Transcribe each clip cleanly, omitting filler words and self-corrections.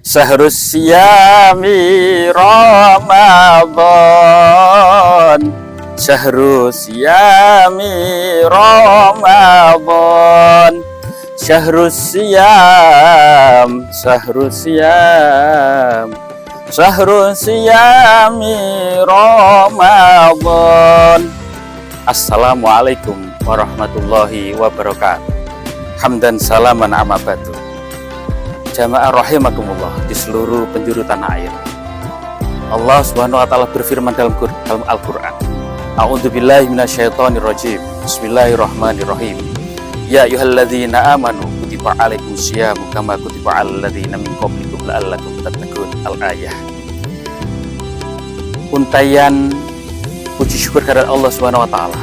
Syahrus siyami Ramadan, Syahrus siyami Ramadan, Syahrus siyam, Syahrus siyam, Syahrus siyami Ramadan. Assalamualaikum warahmatullahi wabarakatuh. Hamdan salaman amma ba'du. Jamaah rahimakumullah di seluruh penjuru tanah air. Allah Subhanahu wa taala berfirman dalam Al-Qur'an. A'udzubillahi minasyaitonirrajim. Bismillahirrahmanirrahim. Ya ayyuhalladzina amanu kutiba alaikumusyamu kama kutiba alal ladzina min qablikum la'allakum tattaqun. Al-ayah. Untayan puji syukur kehadirat Allah Subhanahu wa taala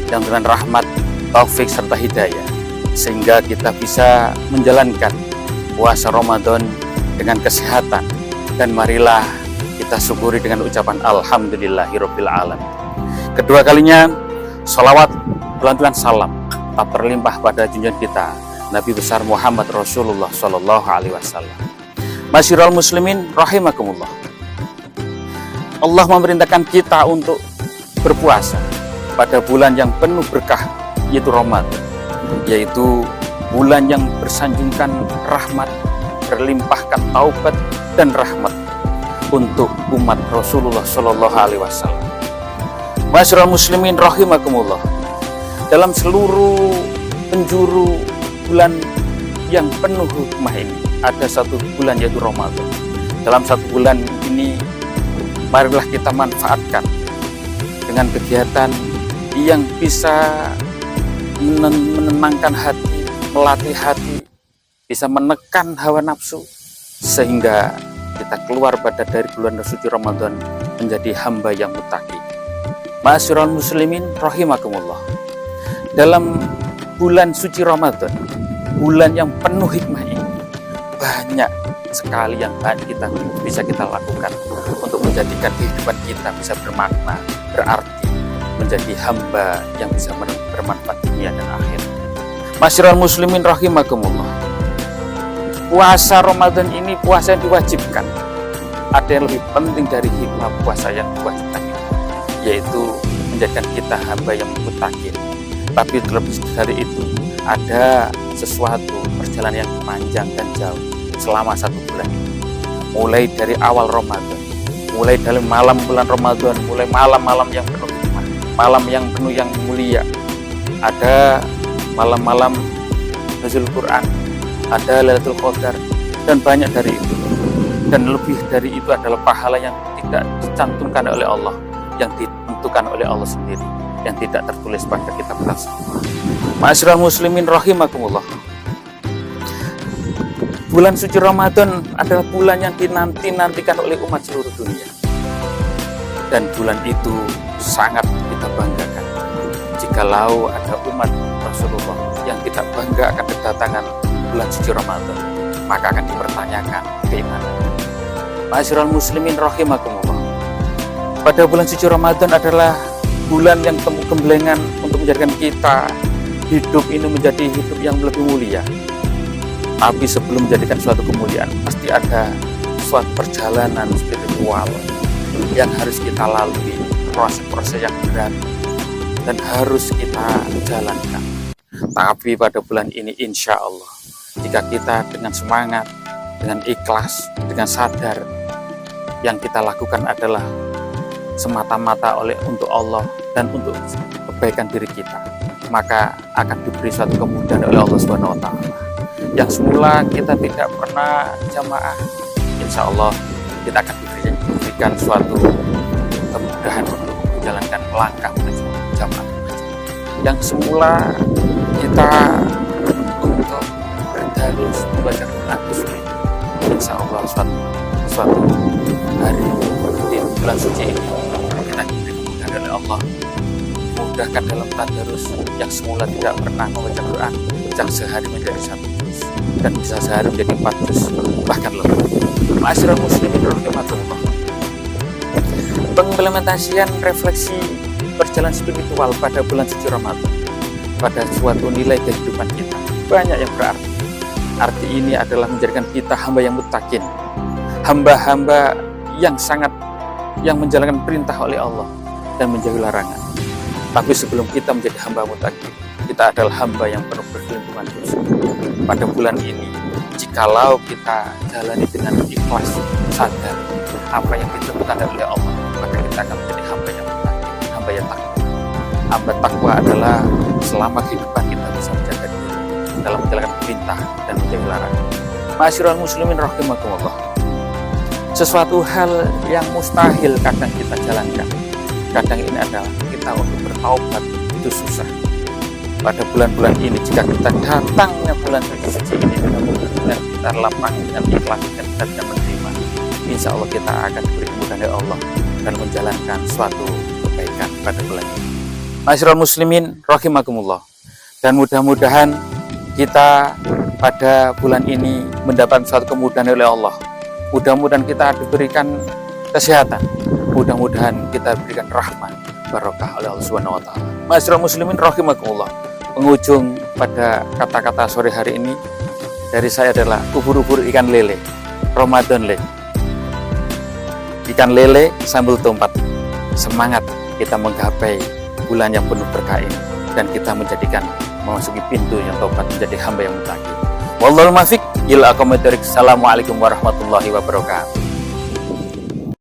yang dengan rahmat, taufik serta hidayah sehingga kita bisa menjalankan puasa Ramadan dengan kesehatan, dan marilah kita syukuri dengan ucapan alhamdulillahirabbil alamin. Kedua kalinya salawat belantuan salam tak terlimpah pada junjungan kita Nabi besar Muhammad Rasulullah Shallallahu Alaihi Wasallam. Masyiral muslimin rahimakumullah, Allah memerintahkan kita untuk berpuasa pada bulan yang penuh berkah, yaitu Ramadan, yaitu bulan yang bersanjungkan rahmat, berlimpahkan taubat dan rahmat untuk umat Rasulullah Shallallahu Alaihi Wasallam. Masyiral muslimin rahimakumullah, dalam seluruh penjuru bulan yang penuh hikmah ini ada satu bulan, yaitu Ramadan. Dalam satu bulan ini marilah kita manfaatkan dengan kegiatan yang bisa menenangkan hati, melatih hati, bisa menekan hawa nafsu, sehingga kita keluar pada dari bulan suci Ramadan menjadi hamba yang muttaqi. Ma'asyiral muslimin rahimakumullah, dalam bulan suci Ramadan, bulan yang penuh hikmah ini, banyak sekali yang kita bisa kita lakukan untuk menjadikan kehidupan kita bisa bermakna, berarti, menjadi hamba yang bisa bermanfaat dunia dan akhirat. Masyiral muslimin rahimakumullah, puasa Ramadan ini puasa yang diwajibkan. Ada yang lebih penting dari hikmah puasa yang diwajibkan itu, yaitu menjadikan kita hamba yang muttaqin. Tapi terlebih dari itu, ada sesuatu perjalanan yang panjang dan jauh selama satu bulan ini. Mulai dari awal Ramadan, mulai dari malam bulan Ramadan, mulai malam-malam yang penuh hikmah, malam yang penuh yang mulia. Ada malam-malam nuzul Quran, ada Lailatul Qadar, dan banyak dari itu. Dan lebih dari itu adalah pahala yang tidak dicantumkan oleh Allah, yang ditentukan oleh Allah sendiri, yang tidak tertulis pada kitab tersebut. Ma'asyiral muslimin rahimakumullah, bulan suci Ramadan adalah bulan yang dinanti-nantikan oleh umat seluruh dunia. Dan bulan itu sangat kita banggakan. Jikalau ada umat Rasulullah yang tidak bangga akan kedatangan bulan suci Ramadan, maka akan dipertanyakan keimanan. Ma'asyiral muslimin rahimakumullah, pada bulan suci Ramadan adalah bulan yang temu gemblengan untuk menjadikan kita hidup ini menjadi hidup yang lebih mulia. Tapi sebelum menjadikan suatu kemuliaan, pasti ada suatu perjalanan spiritual yang harus kita lalui, proses-proses yang berat dan harus kita jalankan. Tapi pada bulan ini insya Allah, jika kita dengan semangat, dengan ikhlas, dengan sadar, yang kita lakukan adalah semata-mata untuk Allah dan untuk kebaikan diri kita, maka akan diberi suatu kemudahan oleh Allah Subhanahu wa taala. Yang semula kita tidak pernah jamaah, insya Allah kita akan diberikan suatu kemudahan untuk menjalankan langkah menuju jamaah. Yang semula kita untuk berdarus membaca Quran sulit, insya Allah suatu hari di bulan suci ini kita diberi kemudahan oleh Allah, mudahkan dalam tadarus. Yang semula tidak pernah membaca Quran, yang sehari menjadi 1 juz dan bisa sehari menjadi 4 juz, bahkan lebih. Ma'asyiral muslimin rahimakumullah, pengimplementasian refleksi berjalan spiritual pada bulan suci Ramadan, pada suatu nilai kehidupan kita banyak yang berarti. Arti ini adalah menjadikan kita hamba yang muttaqin, hamba-hamba yang menjalankan perintah oleh Allah dan menjauhi larangan. Tapi sebelum kita menjadi hamba muttaqin, kita adalah hamba yang penuh perlindungan dosa. Pada bulan ini, jikalau kita jalani dengan ikhlas, sadar apa yang ditentukan oleh Allah, maka kita akan menjadi hamba yang muttaqin, hamba yang takwa. Hamba takwa adalah selama kehidupan kita bisa menjaga diri dalam menjalankan perintah dan menjauhi larangan. Ma'asyiral muslimin rahimakumullah. Sesuatu hal yang mustahil kadang kita jalankan. Kadang ini adalah kita untuk bertaubat itu susah. Pada bulan-bulan ini, jika kita datangnya bulan suci ini dengan kita lapang dengan ikhlas dan kita tidak menerima, insya Allah kita akan diberi kemudahan dari Allah dan menjalankan suatu kebaikan pada bulan ini. Ma'asyiral muslimin rahimakumullah. Dan mudah-mudahan kita pada bulan ini mendapatkan suatu kemudahan oleh Allah. Mudah-mudahan kita diberikan kesehatan. Mudah-mudahan kita diberikan rahmat barokah oleh Allah Subhanahu wa taala. Ma'asyiral muslimin rahimakumullah. Penghujung pada kata-kata sore hari ini dari saya adalah ubur-ubur ikan lele, Ramadan le. Ikan lele sambal tomat. Semangat kita menggapai bulan yang penuh berkah ini dan kita menjadikan memasuki pintu yang tobat menjadi hamba yang muttaqin. Wallahul muwaffiq ila aqwamit thoriq. Assalamualaikum warahmatullahi wabarakatuh.